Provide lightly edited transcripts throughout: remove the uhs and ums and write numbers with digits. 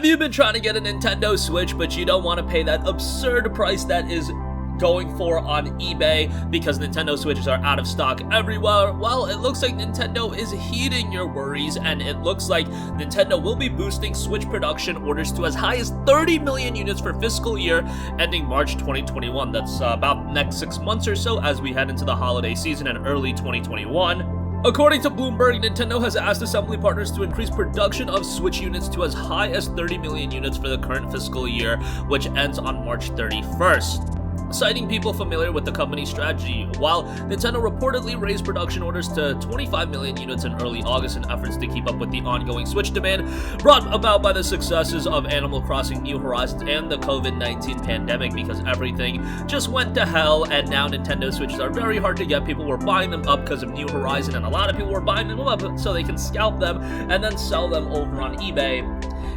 Have you been trying to get a Nintendo Switch, but you don't want to pay that absurd price that is going for on eBay because Nintendo Switches are out of stock everywhere? Well, it looks like Nintendo is heeding your worries, and it looks like Nintendo will be boosting Switch production orders to as high as 30 million units for fiscal year ending March 2021. That's about the next 6 months or so as we head into the holiday season and early 2021. According to Bloomberg, Nintendo has asked assembly partners to increase production of Switch units to as high as 30 million units for the current fiscal year, which ends on March 31st. Citing people familiar with the company's strategy, while Nintendo reportedly raised production orders to 25 million units in early August in efforts to keep up with the ongoing Switch demand brought about by the successes of Animal Crossing New Horizons and the COVID-19 pandemic, because everything just went to hell and now Nintendo Switches are very hard to get. People were buying them up because of New Horizon, and a lot of people were buying them up so they can scalp them and then sell them over on eBay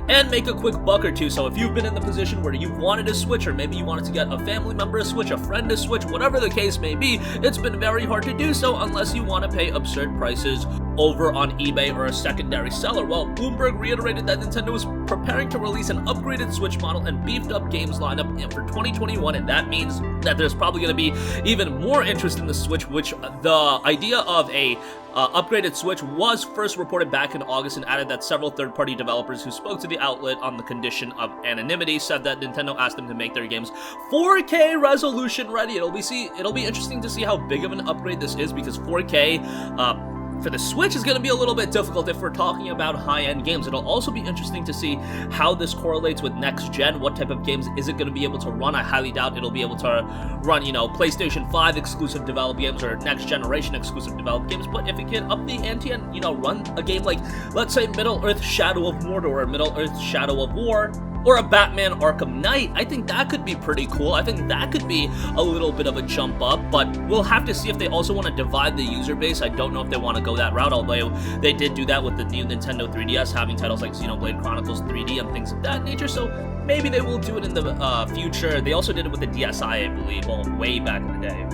and make a quick buck or two. So if you've been in the position where you wanted a Switch, or maybe you wanted to get a family member a Switch, a friend a Switch, whatever the case may be, it's been very hard to do so unless you want to pay absurd prices over on eBay or a secondary seller. Well, Bloomberg reiterated that Nintendo is preparing to release an upgraded Switch model and beefed up games lineup for 2021, and that means that there's probably going to be even more interest in the Switch, which the idea of a upgraded Switch was first reported back in August, and added that several third-party developers who spoke to the outlet on the condition of anonymity said that Nintendo asked them to make their games 4K resolution ready. It'll be interesting to see how big of an upgrade this is, because 4K for the Switch is going to be a little bit difficult if we're talking about high-end games. It'll also be interesting to see how this correlates with next gen. What type of games is it going to be able to run? I highly doubt it'll be able to run, PlayStation 5 exclusive developed games or next generation exclusive developed games. But if it can up the ante and, run a game like, let's say, Middle-earth Shadow of Mordor or Middle-earth Shadow of War, or a Batman Arkham Knight, I think that could be pretty cool. I think that could be a little bit of a jump up, but we'll have to see if they also want to divide the user base. I don't know if they want to go that route, although they did do that with the new Nintendo 3DS, having titles like Xenoblade Chronicles 3D and things of that nature, so maybe they will do it in the future. They also did it with the DSi, I believe, way back in the day.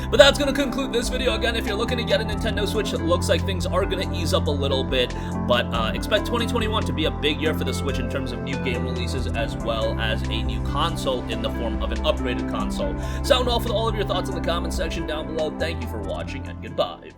But that's going to conclude this video. Again, if you're looking to get a Nintendo Switch, it looks like things are going to ease up a little bit, but expect 2021 to be a big year for the Switch in terms of new game releases, as well as a new console in the form of an upgraded console. Sound off with all of your thoughts in the comment section down below. Thank you for watching, and goodbye.